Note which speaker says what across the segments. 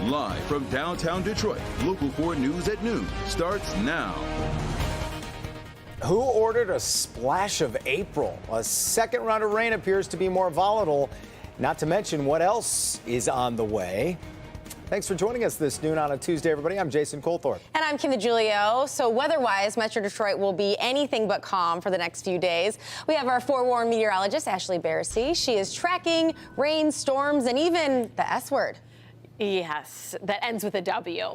Speaker 1: Live from downtown Detroit, Local 4 News at noon starts now.
Speaker 2: Who ordered a splash of April? A second round of rain appears to be more volatile, not to mention what else is on the way. Thanks for joining us this noon on a Tuesday, everybody. I'm Jason Colthorpe.
Speaker 3: And I'm Kim DeGiulio. So weather-wise, Metro Detroit will be anything but calm for the next few days. We have our forewarned meteorologist, Ashley Beresy. She is tracking rain, storms, and even the S word.
Speaker 4: Yes, that ends with a W.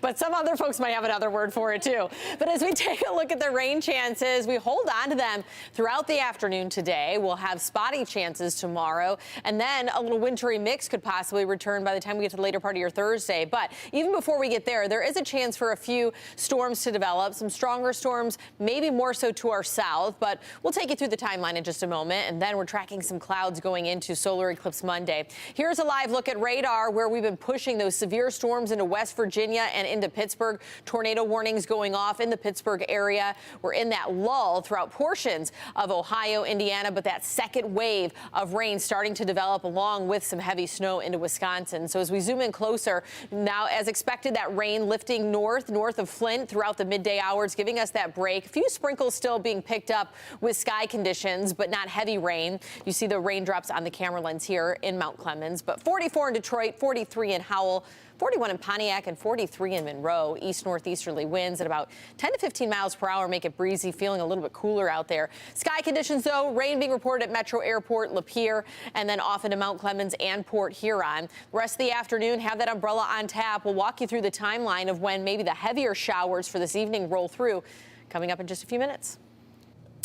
Speaker 4: But some other folks might have another word for it, too. But as we take a look at the rain chances, we hold on to them throughout the afternoon today. We'll have spotty chances tomorrow, and then a little wintry mix could possibly return by the time we get to the later part of your Thursday. But even before we get there, there is a chance for a few storms to develop, some stronger storms, maybe more so to our south. But we'll take you through the timeline in just a moment, and then we're tracking some clouds going into Solar Eclipse Monday. Here's a live look at radar where we've been pushing those severe storms into West Virginia and into Pittsburgh. Tornado warnings going off in the Pittsburgh area. We're in that lull throughout portions of Ohio, Indiana, but that second wave of rain starting to develop along with some heavy snow into Wisconsin. So as we zoom in closer, now as expected, that rain lifting north of Flint throughout the midday hours, giving us that break. A few sprinkles still being picked up with sky conditions, but not heavy rain. You see the raindrops on the camera lens here in Mount Clemens, but 44 in Detroit, 43 in Howell, 41 in Pontiac, and 43 in Monroe. East-northeasterly winds at about 10 to 15 miles per hour make it breezy, feeling a little bit cooler out there. Sky conditions, though, rain being reported at Metro Airport, Lapeer, and then off into Mount Clemens and Port Huron. The rest of the afternoon, have that umbrella on tap. We'll walk you through the timeline of when maybe the heavier showers for this evening roll through, coming up in just a few minutes.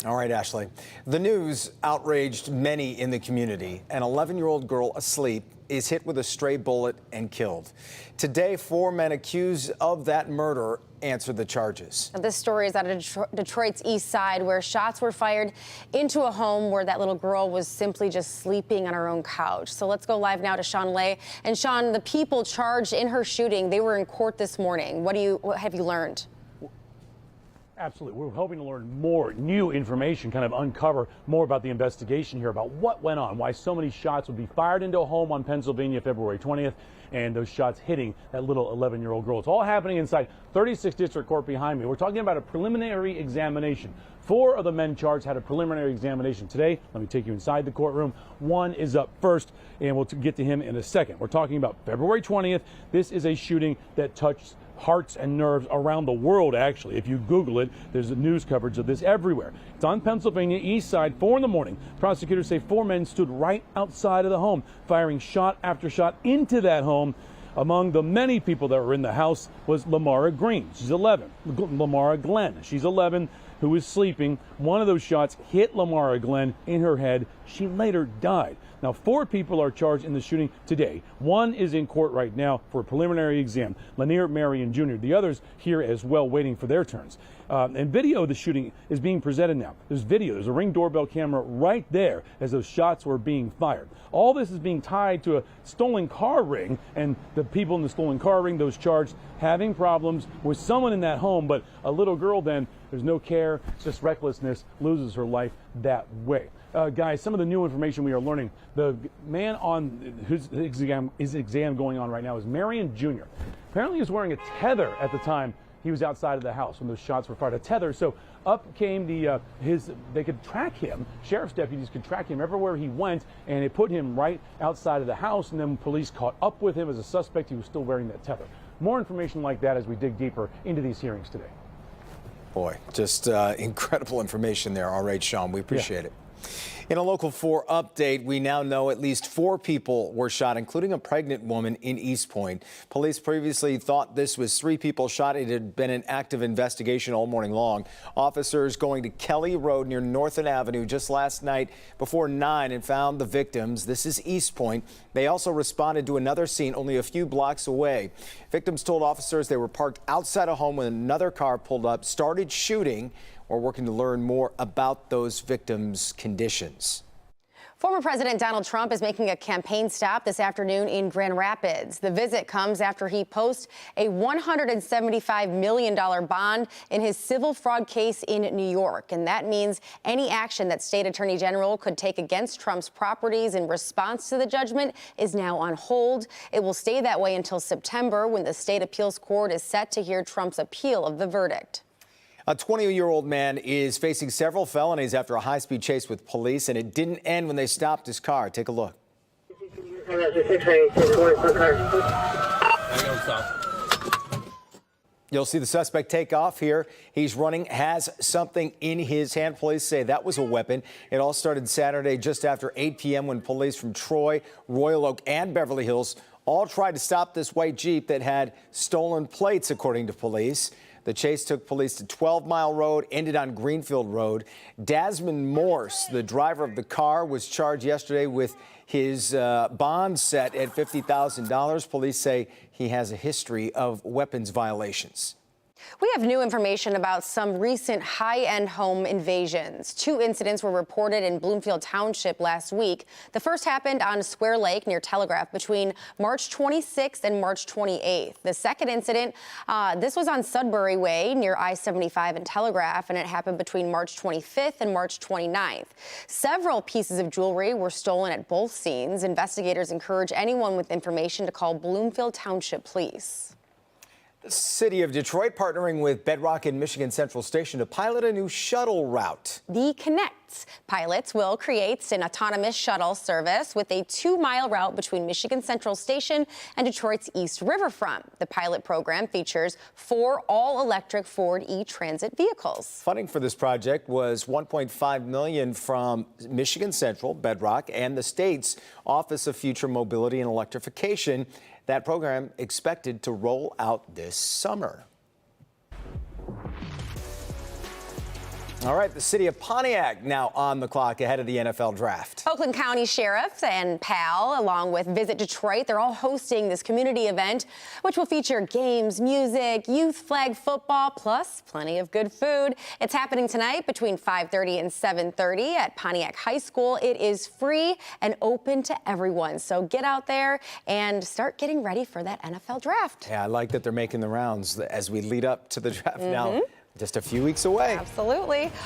Speaker 2: All right, Ashley. The news outraged many in the community. An 11-year-old girl asleep is hit with a stray bullet and killed. Today, 4 men accused of that murder answered the charges.
Speaker 3: This story is out of Detroit's east side, where shots were fired into a home where that little girl was simply just sleeping on her own couch. So let's go live now to Sean Lay. And Sean, the people charged in her shooting, they were in court this morning. What have you learned?
Speaker 5: Absolutely. We're hoping to learn more new information, kind of uncover more about the investigation here, about what went on, why so many shots would be fired into a home on Pennsylvania February 20th, and those shots hitting that little 11-year-old girl. It's all happening inside 36th District Court behind me. We're talking about a preliminary examination. 4 of the men charged had a preliminary examination today. Let me take you inside the courtroom. 1 is up first, and we'll get to him in a second. We're talking about February 20th. This is a shooting that touched hearts and nerves around the world, actually. If you Google it, there's news coverage of this everywhere. It's on Pennsylvania East Side, 4 in the morning. Prosecutors say 4 men stood right outside of the home, firing shot after shot into that home. Among the many people that were in the house was Lamara Green. She's 11. Lamara Glenn. She's 11, who was sleeping. One of those shots hit Lamara Glenn in her head. She later died. Now, 4 people are charged in the shooting today. 1 is in court right now for a preliminary exam, Lanier Marion Jr. The others here as well, waiting for their turns. And video of the shooting is being presented now. There's video. There's a Ring doorbell camera right there as those shots were being fired. All this is being tied to a stolen car ring, and the people in the stolen car ring, those charged, having problems with someone in that home, but a little girl then, there's no care, it's just recklessness, loses her life that way. Guys, some of the new information we are learning, the man on whose exam going on right now is Marion Jr. Apparently he was wearing a tether at the time he was outside of the house when those shots were fired. A tether, so up came they could track him. Sheriff's deputies could track him everywhere he went, and it put him right outside of the house, and then police caught up with him as a suspect. He was still wearing that tether. More information like that as we dig deeper into these hearings today.
Speaker 2: Boy, just incredible information there. All right, Sean, we appreciate it. In a Local 4 update, we now know at least 4 people were shot, including a pregnant woman in East Point. Police previously thought this was 3 people shot. It had been an active investigation all morning long. Officers going to Kelly Road near Northern Avenue just last night before 9 and found the victims. This is East Point. They also responded to another scene only a few blocks away. Victims told officers they were parked outside a home when another car pulled up, started shooting. We're working to learn more about those victims' conditions.
Speaker 3: Former President Donald Trump is making a campaign stop this afternoon in Grand Rapids. The visit comes after he posts a $175 million bond in his civil fraud case in New York. And that means any action that state attorney general could take against Trump's properties in response to the judgment is now on hold. It will stay that way until September, when the state appeals court is set to hear Trump's appeal of the verdict.
Speaker 2: A 20-year-old man is facing several felonies after a high-speed chase with police, and it didn't end when they stopped his car. Take a look. You'll see the suspect take off here. He's running, has something in his hand. Police say that was a weapon. It all started Saturday just after 8 p.m. when police from Troy, Royal Oak, and Beverly Hills all tried to stop this white Jeep that had stolen plates, according to police. The chase took police to 12 Mile Road, ended on Greenfield Road. Desmond Morse, the driver of the car, was charged yesterday with his bond set at $50,000. Police say he has a history of weapons violations.
Speaker 3: We have new information about some recent high-end home invasions. 2 incidents were reported in Bloomfield Township last week. The first happened on Square Lake near Telegraph between March 26th and March 28th. The second incident, this was on Sudbury Way near I-75 and Telegraph, and it happened between March 25th and March 29th. Several pieces of jewelry were stolen at both scenes. Investigators encourage anyone with information to call Bloomfield Township Police.
Speaker 2: The city of Detroit partnering with Bedrock and Michigan Central Station to pilot a new shuttle route.
Speaker 3: The Connects pilots will create an autonomous shuttle service with a 2-mile route between Michigan Central Station and Detroit's East Riverfront. The pilot program features 4 all-electric Ford E-Transit vehicles.
Speaker 2: Funding for this project was $1.5 million from Michigan Central, Bedrock, and the state's Office of Future Mobility and Electrification. That program expected to roll out this summer. All right, the city of Pontiac now on the clock ahead of the NFL draft.
Speaker 3: Oakland County Sheriff and PAL, along with Visit Detroit, they're all hosting this community event, which will feature games, music, youth flag football, plus plenty of good food. It's happening tonight between 5:30 and 7:30 at Pontiac High School. It is free and open to everyone. So get out there and start getting ready for that NFL draft.
Speaker 2: Yeah, I like that they're making the rounds as we lead up to the draft now. Just a few weeks away.
Speaker 3: Absolutely.